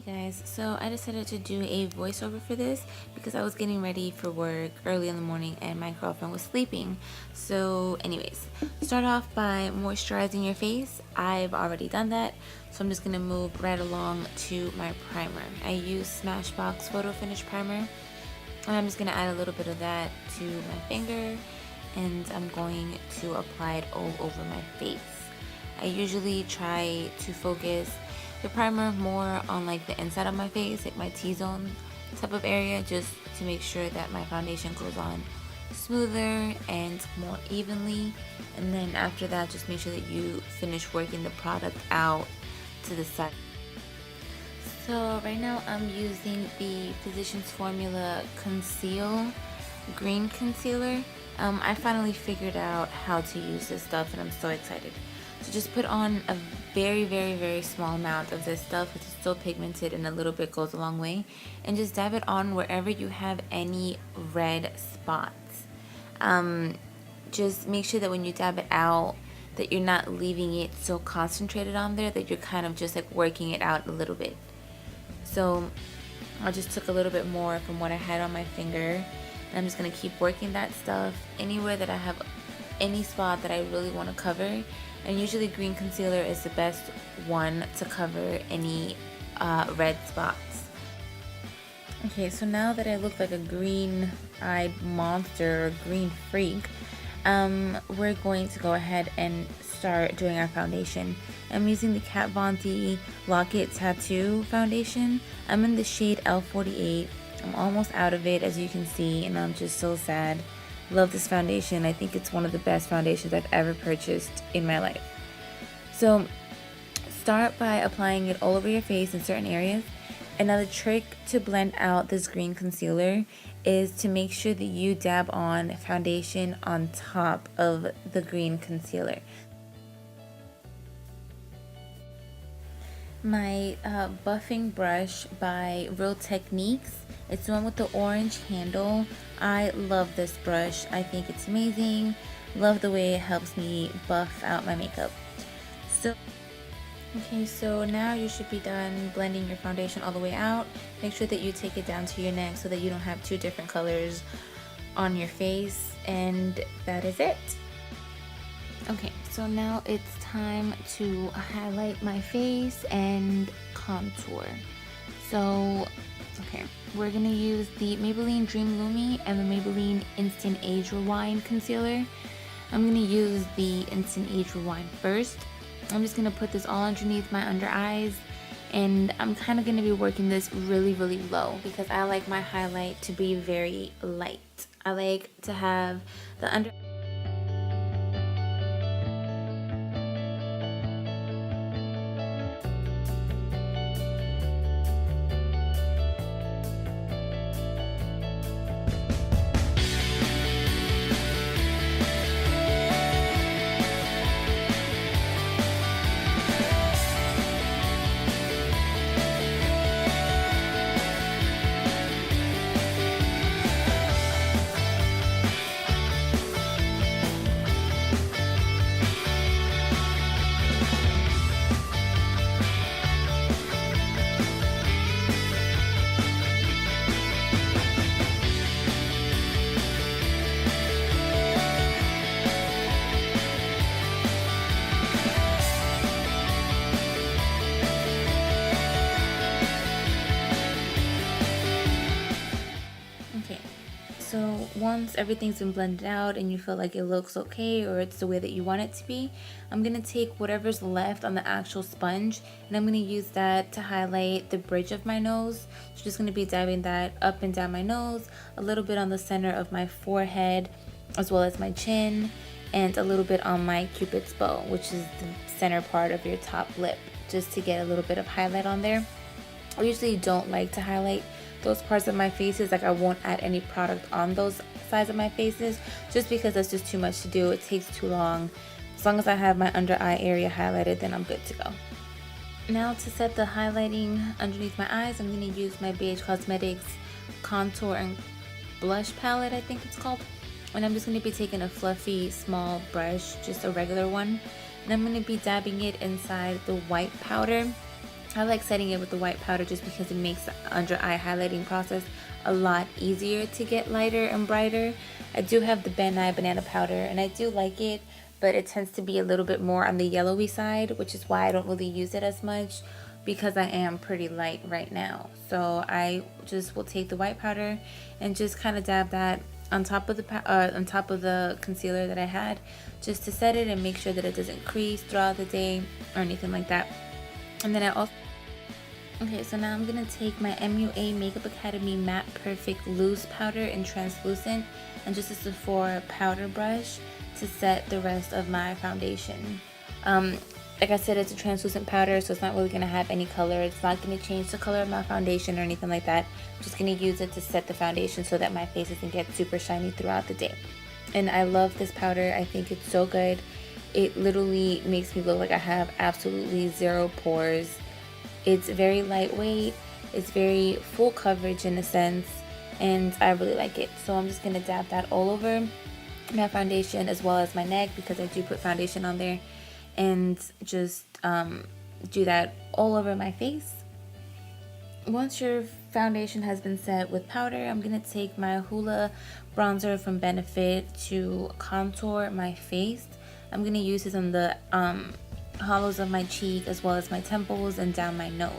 Guys, so I decided to do a voiceover for this because I was getting ready for work early in the morning and my girlfriend was sleeping. So anyways, start off by moisturizing your face. I've already done that, so I'm just going to move right along to my primer. I use Smashbox Photo Finish Primer, and I'm just going to add a little bit of that to my finger, and I'm going to apply it all over my face. I usually try to focus the primer more on like the inside of my face, like my T-zone type of area, just to make sure that my foundation goes on smoother and more evenly. And then after that, just make sure that you finish working the product out to the side. So right now I'm using the Physicians Formula Conceal Green Concealer. I finally figured out how to use this stuff and I'm so excited. So just put on a very small amount of this stuff. It's still pigmented and a little bit goes a long way. And just dab it on wherever you have any red spots. Just make sure that when you dab it out that you're not leaving it so concentrated on there that you're kind of just like working it out a little bit. So I just took a little bit more from what I had on my finger. And I'm just going to keep working that stuff anywhere that I have any spot that I really want to cover. And usually green concealer is the best one to cover any red spots. Okay, so now that I look like a green-eyed monster or green freak, we're going to go ahead and start doing our foundation. I'm using the Kat Von D Lock-It Tattoo foundation. I'm in the shade L48. I'm almost out of it, as you can see, and I'm just so sad. Love this foundation. I think it's one of the best foundations I've ever purchased in my life. So start by applying it all over your face in certain areas. Another trick to blend out this green concealer is to make sure that you dab on foundation on top of the green concealer. My buffing brush by Real Techniques, it's the one with the orange handle. I love this brush. I think it's amazing. Love the way it helps me buff out my makeup. So now you should be done blending your foundation all the way out. Make sure that you take it down to your neck so that you don't have two different colors on your face, and that is it. Okay, so now it's time to highlight my face and contour. So, okay, we're gonna use the Maybelline Dream Lumi and the Maybelline Instant Age Rewind Concealer. I'm gonna use the Instant Age Rewind first. I'm just gonna put this all underneath my under eyes, and I'm kind of gonna be working this really low because I like my highlight to be very light. I like to have the under So once everything's been blended out and you feel like it looks okay or it's the way that you want it to be, I'm going to take whatever's left on the actual sponge and I'm going to use that to highlight the bridge of my nose. So just going to be dabbing that up and down my nose, a little bit on the center of my forehead as well as my chin, and a little bit on my cupid's bow, which is the center part of your top lip, just to get a little bit of highlight on there. I usually don't like to highlight those parts of my faces, like I won't add any product on those sides of my faces just because that's just too much to do. It takes too long. As long as I have my under eye area highlighted, then I'm good to go. Now to set the highlighting underneath my eyes, I'm going to use my Beige Cosmetics contour and blush palette, I think it's called. And I'm just going to be taking a fluffy small brush, just a regular one, and I'm going to be dabbing it inside the white powder I like setting it with the white powder just because it makes the under eye highlighting process a lot easier to get lighter and brighter. I do have the Ben Nye banana powder and I do like it, but it tends to be a little bit more on the yellowy side, which is why I don't really use it as much, because I am pretty light right now. So I just will take the white powder and just kind of dab that on top of the concealer that I had, just to set it and make sure that it doesn't crease throughout the day or anything like that. And then I also okay, so now I'm gonna take my MUA Makeup Academy Matte Perfect Loose Powder in Translucent and just a Sephora powder brush to set the rest of my foundation. Like I said, it's a translucent powder, so it's not really going to have any color. It's not going to change the color of my foundation or anything like that. I'm just going to use it to set the foundation so that my face doesn't get super shiny throughout the day. And I love this powder. I think it's so good. It literally makes me look like I have absolutely zero pores. It's very lightweight. It's very full coverage in a sense, and I really like it. So I'm just going to dab that all over my foundation as well as my neck, because I do put foundation on there, and just do that all over my face. Once your foundation has been set with powder, I'm going to take my Hoola bronzer from Benefit to contour my face. I'm going to use this on the hollows of my cheek as well as my temples and down my nose.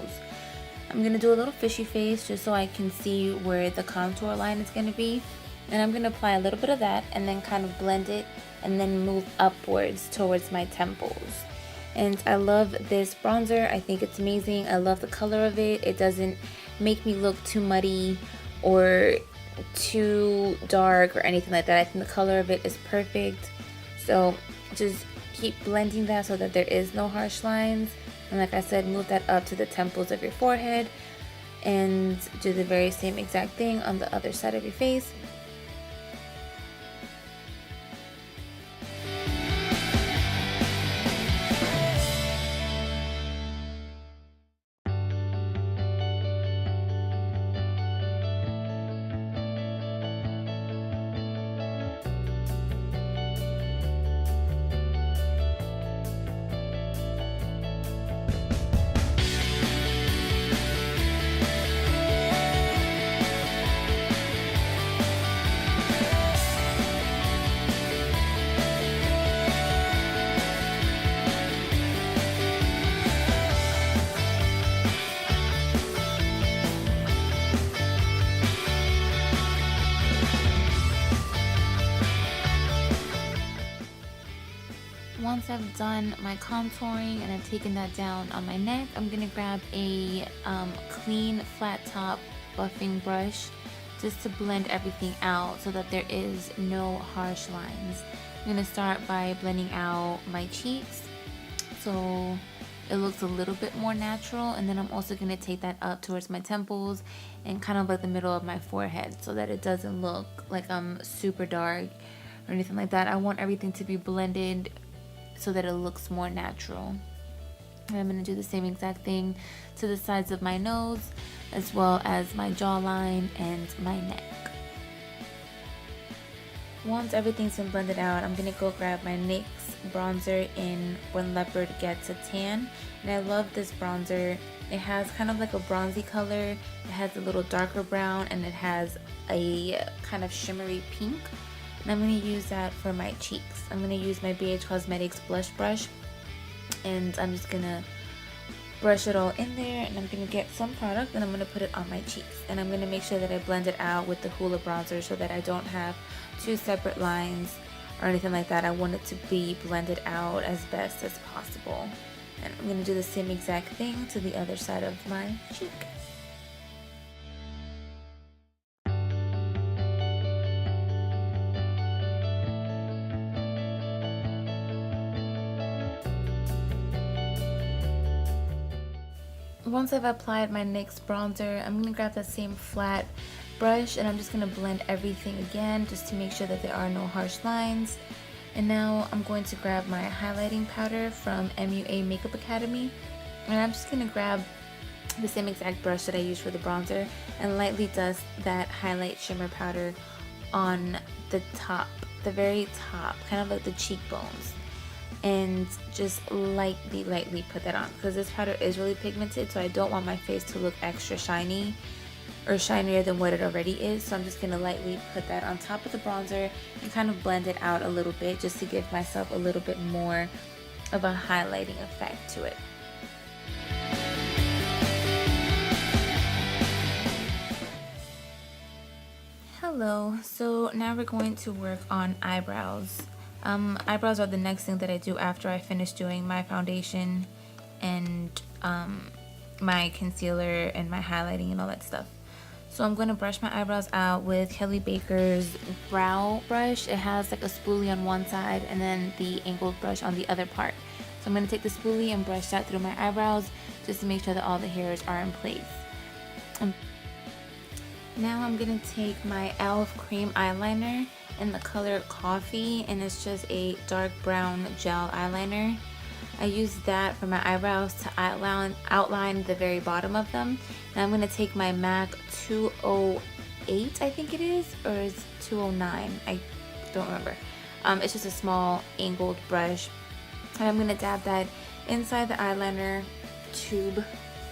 I'm going to do a little fishy face just so I can see where the contour line is going to be. And I'm going to apply a little bit of that and then kind of blend it and then move upwards towards my temples. And I love this bronzer. I think it's amazing. I love the color of it. It doesn't make me look too muddy or too dark or anything like that. I think the color of it is perfect. So just keep blending that so that there is no harsh lines. And like I said, move that up to the temples of your forehead and do the very same exact thing on the other side of your face. Once I've done my contouring and I've taken that down on my neck, I'm going to grab a clean flat top buffing brush just to blend everything out so that there is no harsh lines. I'm going to start by blending out my cheeks so it looks a little bit more natural, and then I'm also going to take that up towards my temples and kind of like the middle of my forehead so that it doesn't look like I'm super dark or anything like that. I want everything to be blended so that it looks more natural. And I'm going to do the same exact thing to the sides of my nose as well as my jawline and my neck. Once everything's been blended out, I'm going to go grab my NYX bronzer in When Leopard Gets a Tan. And I love this bronzer. It has kind of like a bronzy color, it has a little darker brown, and it has a kind of shimmery pink. And I'm going to use that for my cheeks. I'm going to use my BH Cosmetics blush brush, and I'm just going to brush it all in there, and I'm going to get some product and I'm going to put it on my cheeks. And I'm going to make sure that I blend it out with the Hoola bronzer so that I don't have two separate lines or anything like that. I want it to be blended out as best as possible. And I'm going to do the same exact thing to the other side of my cheek. Once I've applied my NYX bronzer, I'm going to grab that same flat brush and I'm just going to blend everything again just to make sure that there are no harsh lines. And now I'm going to grab my highlighting powder from MUA Makeup Academy, and I'm just going to grab the same exact brush that I used for the bronzer and lightly dust that highlight shimmer powder on the top, the very top, kind of like the cheekbones. and just lightly put that on, because this powder is really pigmented, so I don't want my face to look extra shiny or shinier than what it already is. So I'm just going to lightly put that on top of the bronzer and kind of blend it out a little bit, just to give myself a little bit more of a highlighting effect to it. Hello, so now we're going to work on eyebrows. Eyebrows are the next thing that I do after I finish doing my foundation and my concealer and my highlighting and all that stuff. So I'm going to brush my eyebrows out with Kelly Baker's brow brush. It has like a spoolie on one side and then the angled brush on the other part. So I'm going to take the spoolie and brush that through my eyebrows just to make sure that all the hairs are in place. Now I'm going to take my e.l.f. cream eyeliner in the color Coffee, and it's just a dark brown gel eyeliner. I use that for my eyebrows to outline the very bottom of them. And I'm going to take my MAC 208, I think it is, or is 209, I don't remember. It's just a small angled brush, and I'm going to dab that inside the eyeliner tube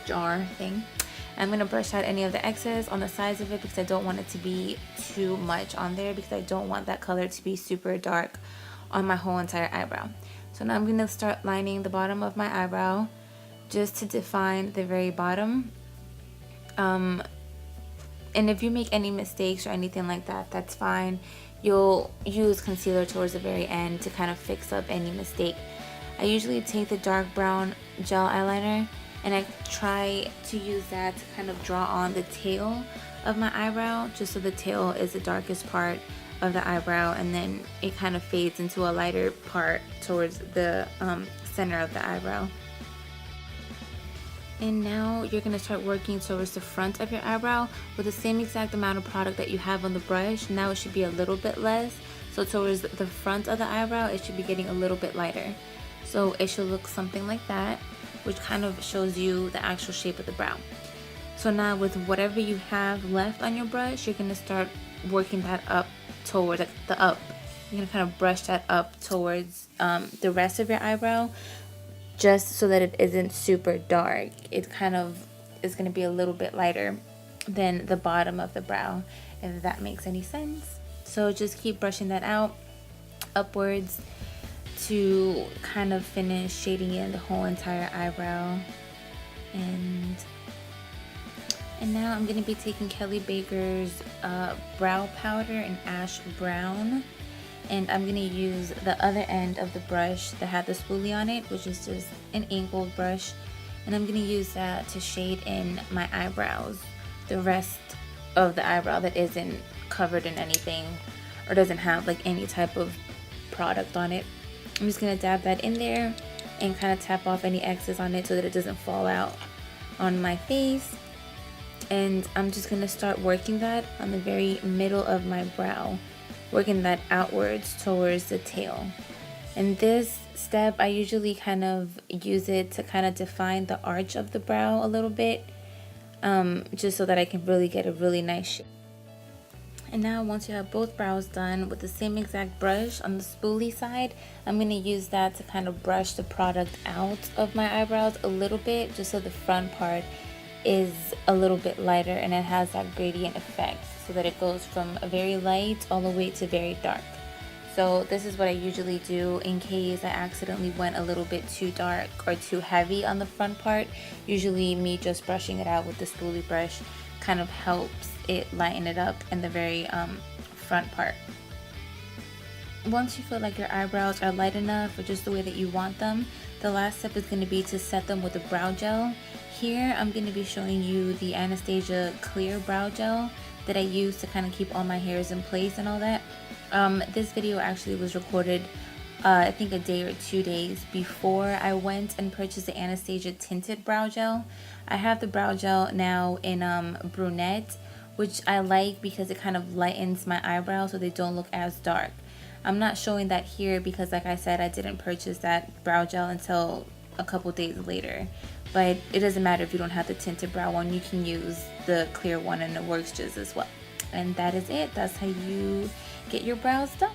jar thing. I'm going to brush out any of the excess on the sides of it because I don't want it to be too much on there, because I don't want that color to be super dark on my whole entire eyebrow. So now I'm going to start lining the bottom of my eyebrow just to define the very bottom. And if you make any mistakes or anything like that, that's fine. You'll use concealer towards the very end to kind of fix up any mistake. I usually take the dark brown gel eyeliner and I try to use that to kind of draw on the tail of my eyebrow, just so the tail is the darkest part of the eyebrow, and then it kind of fades into a lighter part towards the center of the eyebrow. And now you're going to start working towards the front of your eyebrow with the same exact amount of product that you have on the brush. Now it should be a little bit less, so towards the front of the eyebrow it should be getting a little bit lighter. So it should look something like that, which kind of shows you the actual shape of the brow. So now with whatever you have left on your brush, you're going to start working that up towards the up. You're going to kind of brush that up towards the rest of your eyebrow, just so that it isn't super dark. It kind of is going to be a little bit lighter than the bottom of the brow, if that makes any sense. So just keep brushing that out upwards to kind of finish shading in the whole entire eyebrow. And now I'm going to be taking Kelly Baker's brow powder in ash brown, and I'm going to use the other end of the brush that had the spoolie on it, which is just an angled brush, and I'm going to use that to shade in my eyebrows, the rest of the eyebrow that isn't covered in anything or doesn't have like any type of product on it. I'm just going to dab that in there and kind of tap off any excess on it so that it doesn't fall out on my face. And I'm just going to start working that on the very middle of my brow, working that outwards towards the tail. And this step, I usually kind of use it to kind of define the arch of the brow a little bit, just so that I can really get a really nice shape. And now once you have both brows done, with the same exact brush on the spoolie side, I'm going to use that to kind of brush the product out of my eyebrows a little bit, just so the front part is a little bit lighter and it has that gradient effect, so that it goes from a very light all the way to very dark. So this is what I usually do in case I accidentally went a little bit too dark or too heavy on the front part. Usually me just brushing it out with the spoolie brush kind of helps it lighten it up in the very front part. Once you feel like your eyebrows are light enough or just the way that you want them, the last step is going to be to set them with a brow gel. Here I'm going to be showing you the Anastasia clear brow gel that I use to kind of keep all my hairs in place and all that. This video actually was recorded I think a day or 2 days before I went and purchased the Anastasia tinted brow gel. I have the brow gel now in brunette, which I like because it kind of lightens my eyebrows so they don't look as dark. I'm not showing that here because, like I said, I didn't purchase that brow gel until a couple days later. But it doesn't matter if you don't have the tinted brow one, you can use the clear one and it works just as well. And that is it. That's how you get your brows done.